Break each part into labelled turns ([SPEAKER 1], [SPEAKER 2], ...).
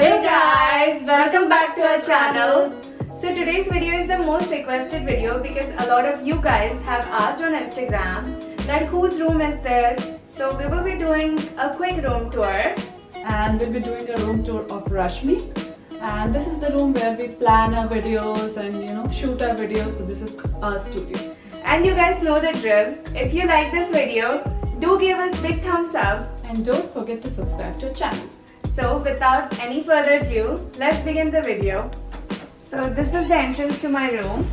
[SPEAKER 1] Hello guys, welcome back to our channel. So today's video is the most requested video because a lot of you guys have asked on Instagram that whose room is this. So we will be doing a quick room tour.
[SPEAKER 2] And we'll be doing a room tour of Rashmi. And this is the room where we plan our videos and shoot our videos. So this is our studio.
[SPEAKER 1] And you guys know the drill. If you like this video, do give us big thumbs up.
[SPEAKER 2] And don't forget to subscribe to our channel.
[SPEAKER 1] So without any further ado, let's begin the video. So this is the entrance to my room.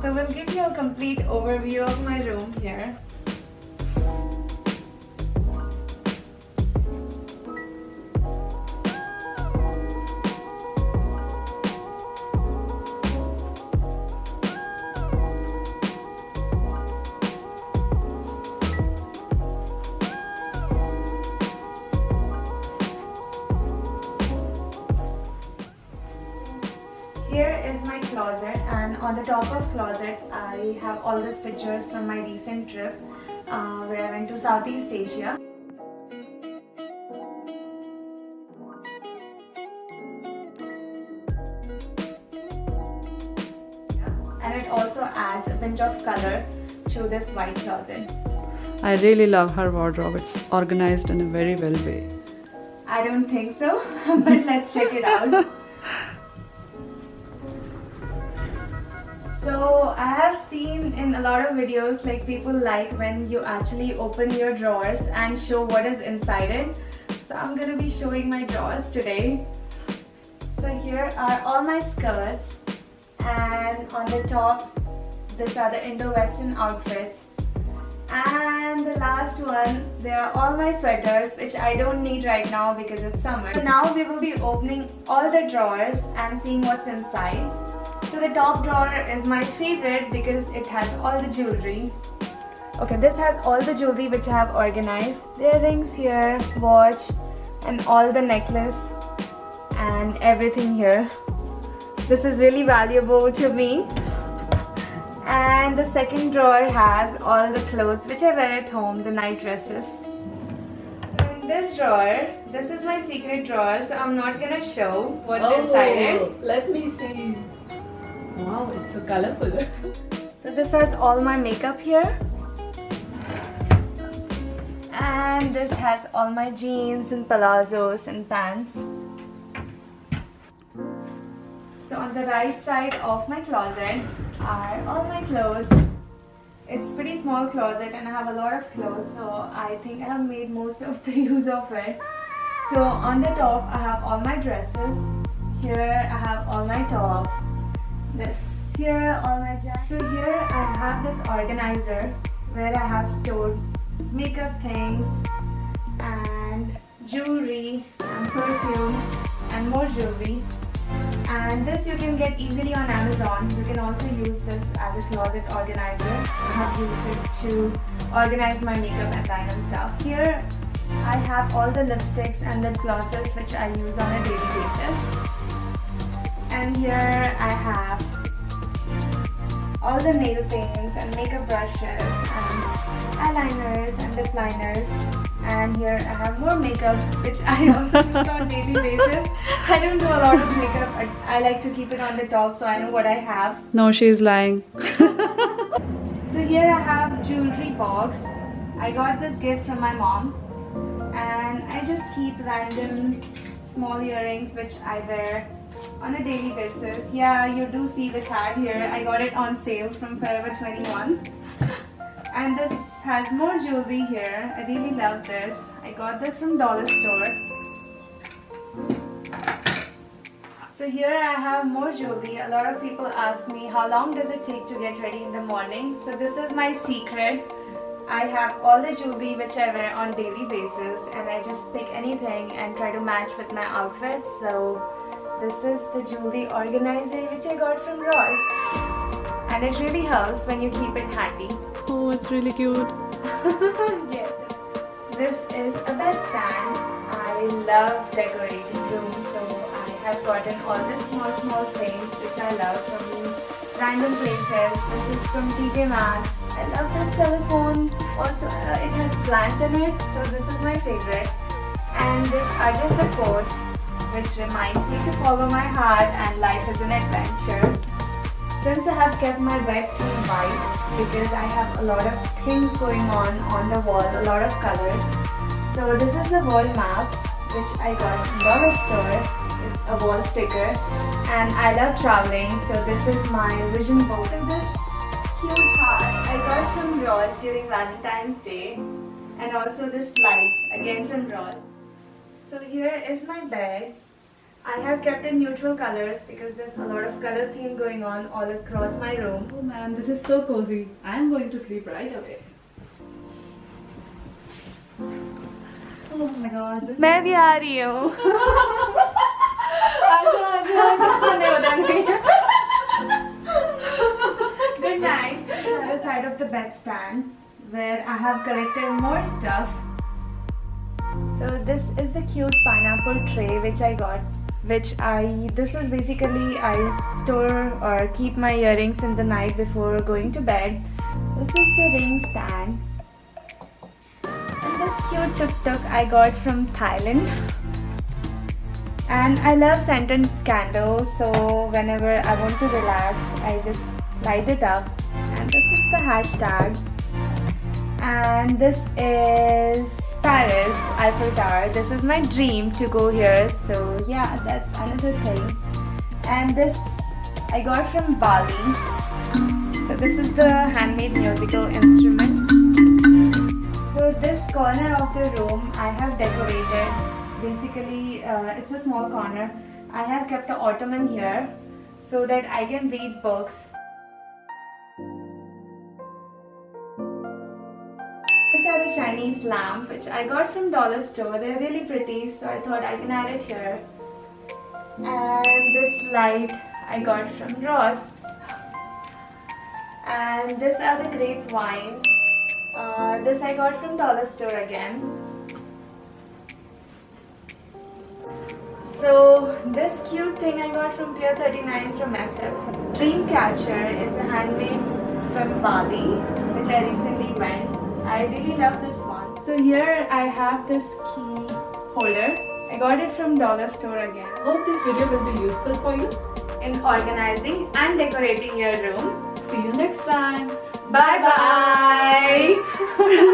[SPEAKER 1] So we'll give you a complete overview of my room here. Here is my closet, and on the top of closet I have all these pictures from my recent trip where I went to Southeast Asia. And it also adds a pinch of color to this white closet.
[SPEAKER 2] I really love her wardrobe. It's organized in a very well way.
[SPEAKER 1] I don't think so, but let's check it out. So I have seen in a lot of videos like people like when you actually open your drawers and show what is inside it. So I'm gonna be showing my drawers today. So here are all my skirts, and on the top these are the Indo-Western outfits, and the last one, they are all my sweaters which I don't need right now because it's summer. So now we will be opening all the drawers and seeing what's inside. So the top drawer is my favorite because it has all the jewelry. Okay, this has all the jewelry which I have organized. Earrings here, watch, and all the necklace and everything here. This is really valuable to me. And the second drawer has all the clothes which I wear at home, the night dresses. So in this drawer, this is my secret drawer, so I'm not gonna show what's inside it.
[SPEAKER 2] Let me see. Wow, it's so colorful.
[SPEAKER 1] So this has all my makeup here. And this has all my jeans and palazzos and pants. So on the right side of my closet are all my clothes. It's a pretty small closet and I have a lot of clothes, so I think I have made most of the use of it. So on the top I have all my dresses. Here I have all my tops. This here all my jackets. So here I have this organizer where I have stored makeup things and jewelry and perfumes and more jewelry. And this you can get easily on Amazon. You can also use this as a closet organizer. I have used it to organize my makeup and diamond stuff. Here I have all the lipsticks and lip glosses which I use on a daily basis. And here I have all the nail paints and makeup brushes and eyeliners and lip liners. And here I have more makeup which I also use on a daily basis. I don't do a lot of makeup. I like to keep it on the top so I know what I have.
[SPEAKER 2] No, she's lying.
[SPEAKER 1] So here I have jewelry box. I got this gift from my mom. And I just keep random small earrings which I wear on a daily basis. Yeah, you do see the tag here. I got it on sale from Forever 21. And this has more jewelry here. I really love this. I got this from Dollar Store. So here I have more jewelry. A lot of people ask me how long does it take to get ready in the morning. So this is my secret. I have all the jewelry which I wear on daily basis, and I just pick anything and try to match with my outfits. So this is the jewelry organizer which I got from Ross, and it really helps when you keep it handy.
[SPEAKER 2] Oh, it's really cute.
[SPEAKER 1] Yes. This is a bed stand. I love decorating rooms, so I have gotten all the small things which I love from random places. This is from TJ Maxx. I love this telephone. Also, it has plant in it, so this is my favorite. And this are just the quotes, which reminds me to follow my heart and life is an adventure. Since I have kept my bed theme white because I have a lot of things going on the wall, a lot of colors. So this is the wall map which I got from dollar store. It's a wall sticker and I love traveling, so this is my vision board. So this cute heart I got from Ross during Valentine's Day, and also this slice again from Ross. So here is my bed. I have kept in neutral colors because there's a lot of color theme going on all across my room.
[SPEAKER 2] Oh man, this is so cozy. I'm going to sleep right away. Oh my god.
[SPEAKER 1] मैं भी आ रही हूँ. Good night. The other side of the bed stand where I have collected more stuff. So this is the cute pineapple tray which I got. This is basically I store or keep my earrings in the night before going to bed. This is the ring stand. And this cute tuk-tuk I got from Thailand. And I love scented candles, so whenever I want to relax, I just light it up. And this is the hashtag. And this is Paris, Eiffel Tower. This is my dream to go here, so yeah, that's another thing. And this I got from Bali. So this is the handmade musical instrument. So this corner of the room I have decorated. Basically, it's a small corner. I have kept an ottoman here so that I can read books. These are the Chinese lamp which I got from dollar store. They're really pretty, so I thought I can add it here. And this light I got from Ross. And these are the grape wines. This I got from dollar store again. So this cute thing I got from Pier 39 from SF. Dream Catcher is a handmade from Bali, which I recently went. I really love this one. So here I have this key holder. I got it from dollar store again.
[SPEAKER 2] Hope this video will be useful for you
[SPEAKER 1] in organizing and decorating your room.
[SPEAKER 2] See you next time.
[SPEAKER 1] Bye bye.